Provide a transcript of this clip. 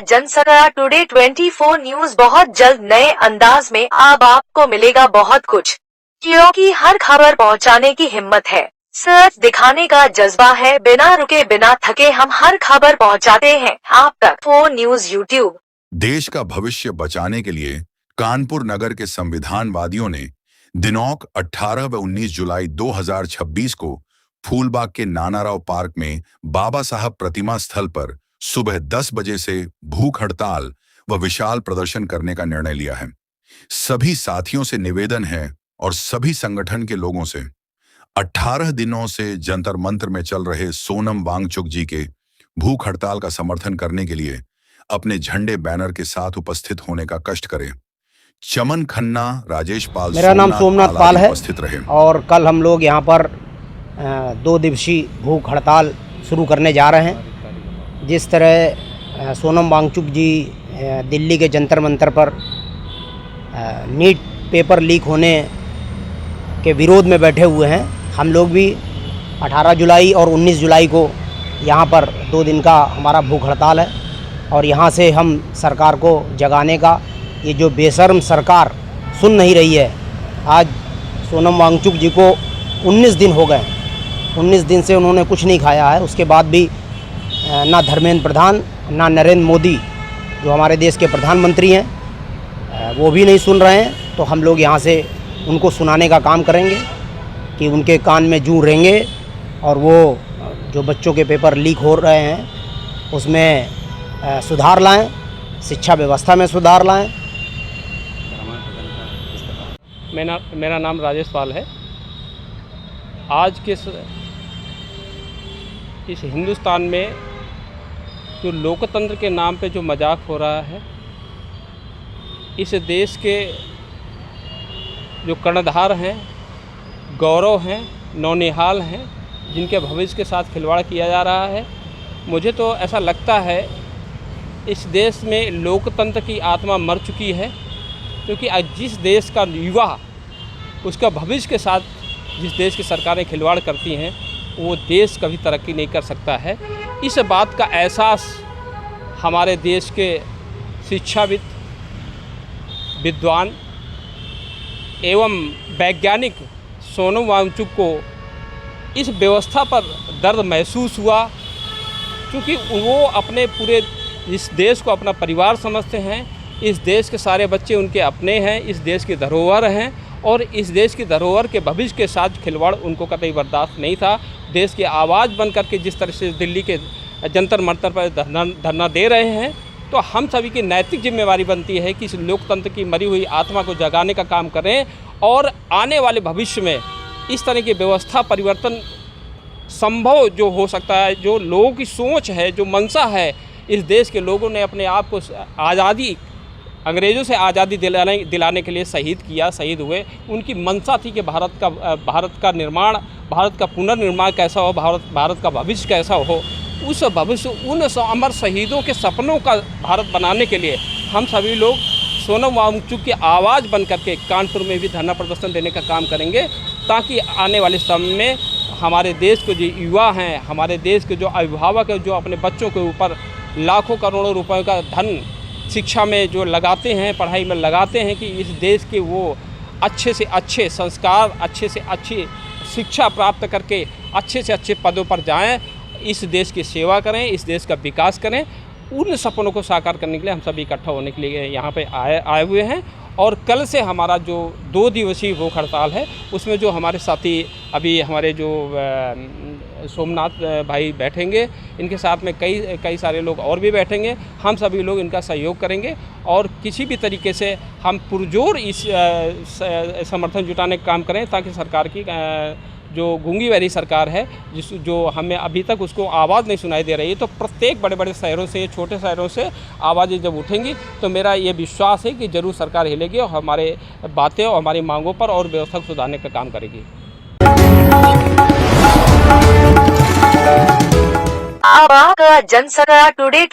Jansatta today 24 news बहुत जल्द नए अंदाज में। अब आपको मिलेगा बहुत कुछ, क्योंकि हर खबर पहुंचाने की हिम्मत है, सच दिखाने का जज्बा है। बिना रुके बिना थके हम हर खबर पहुंचाते हैं आप तक। 4 न्यूज यूट्यूब। देश का भविष्य बचाने के लिए कानपुर नगर के संविधानवादियों ने दिनांक 18 व 19 जुलाई 2026 को फूलबाग के नानाराव पार्क में बाबा साहब प्रतिमा स्थल पर सुबह 10 बजे से भूख हड़ताल व विशाल प्रदर्शन करने का निर्णय लिया है। सभी साथियों से निवेदन है और सभी संगठन के लोगों से 18 दिनों से जंतर मंतर में चल रहे सोनम वांगचुक जी के भूख हड़ताल का समर्थन करने के लिए अपने झंडे बैनर के साथ उपस्थित होने का कष्ट करें। चमन खन्ना, राजेश पाल, मेरा नाम सोमनाथ पाल है उपस्थित रहे और कल हम लोग यहाँ पर 2 दिवसीय भूख हड़ताल शुरू करने जा रहे हैं। जिस तरह सोनम वांगचुक जी दिल्ली के जंतर मंतर पर नीट पेपर लीक होने के विरोध में बैठे हुए हैं, हम लोग भी 18 जुलाई और 19 जुलाई को यहाँ पर 2 दिन का हमारा भूख हड़ताल है और यहाँ से हम सरकार को जगाने का, ये जो बेशर्म सरकार सुन नहीं रही है। आज सोनम वांगचुक जी को 19 दिन हो गए, 19 दिन से उन्होंने कुछ नहीं खाया है। उसके बाद भी ना धर्मेंद्र प्रधान ना नरेंद्र मोदी जो हमारे देश के प्रधानमंत्री हैं वो भी नहीं सुन रहे हैं। तो हम लोग यहाँ से उनको सुनाने का काम करेंगे कि उनके कान में जूं रेंगे और वो जो बच्चों के पेपर लीक हो रहे हैं उसमें सुधार लाएं, शिक्षा व्यवस्था में सुधार लाएं। मेरा नाम राजेश पाल है। आज के इस हिंदुस्तान में जो लोकतंत्र के नाम पे जो मजाक हो रहा है, इस देश के जो कर्णधार हैं, गौरव हैं, नौनिहाल हैं, जिनके भविष्य के साथ खिलवाड़ किया जा रहा है, मुझे तो ऐसा लगता है इस देश में लोकतंत्र की आत्मा मर चुकी है। क्योंकि आज जिस देश का युवा उसका भविष्य के साथ जिस देश की सरकारें खिलवाड़ करती हैं, वो देश कभी तरक्की नहीं कर सकता है। इस बात का एहसास हमारे देश के शिक्षाविद, विद्वान एवं वैज्ञानिक सोनम वांगचुक को इस व्यवस्था पर दर्द महसूस हुआ, क्योंकि वो अपने पूरे इस देश को अपना परिवार समझते हैं। इस देश के सारे बच्चे उनके अपने हैं, इस देश की धरोहर हैं और इस देश की धरोहर के भविष्य के साथ खिलवाड़ उनको कतई बर्दाश्त नहीं था। देश की आवाज़ बन करके जिस तरह से दिल्ली के जंतर मंतर पर धरना दे रहे हैं, तो हम सभी की नैतिक जिम्मेवारी बनती है कि इस लोकतंत्र की मरी हुई आत्मा को जगाने का काम करें और आने वाले भविष्य में इस तरह की व्यवस्था परिवर्तन संभव जो हो सकता है, जो लोगों की सोच है, जो मंशा है। इस देश के लोगों ने अपने आप को आज़ादी, अंग्रेज़ों से आज़ादी दिलाने के लिए शहीद हुए। उनकी मंशा थी कि भारत का निर्माण, भारत का पुनर्निर्माण कैसा हो, भारत का भविष्य कैसा हो। उस भविष्य, उन अमर शहीदों के सपनों का भारत बनाने के लिए हम सभी लोग सोनम वांगचुक की आवाज़ बन करके कानपुर में भी धरना प्रदर्शन देने का काम करेंगे, ताकि आने वाले समय में हमारे देश के जो युवा हैं, हमारे देश के जो अभिभावक हैं, जो अपने बच्चों के ऊपर लाखों करोड़ों रुपयों का धन शिक्षा में जो लगाते हैं, पढ़ाई में लगाते हैं, कि इस देश के वो अच्छे से अच्छे संस्कार, अच्छे से अच्छी शिक्षा प्राप्त करके अच्छे से अच्छे पदों पर जाएं, इस देश की सेवा करें, इस देश का विकास करें। उन सपनों को साकार करने के लिए हम सभी इकट्ठा होने के लिए यहाँ पे आए हुए हैं। और कल से हमारा जो 2 दिवसीय भूख हड़ताल है, उसमें जो हमारे साथी अभी हमारे जो सोमनाथ भाई बैठेंगे, इनके साथ में कई सारे लोग और भी बैठेंगे। हम सभी लोग इनका सहयोग करेंगे और किसी भी तरीके से हम पुरजोर इस समर्थन जुटाने का काम करें, ताकि सरकार की जो गूंगी बहरी सरकार है, जो हमें अभी तक उसको आवाज़ नहीं सुनाई दे रही है, तो प्रत्येक बड़े बड़े शहरों से, छोटे शहरों से आवाज़ें जब उठेंगी, तो मेरा ये विश्वास है कि ज़रूर सरकार हिलेगी और हमारे बातें और हमारी मांगों पर और व्यवस्था को सुधारने का काम करेगी। अब जनसत्ता टुडे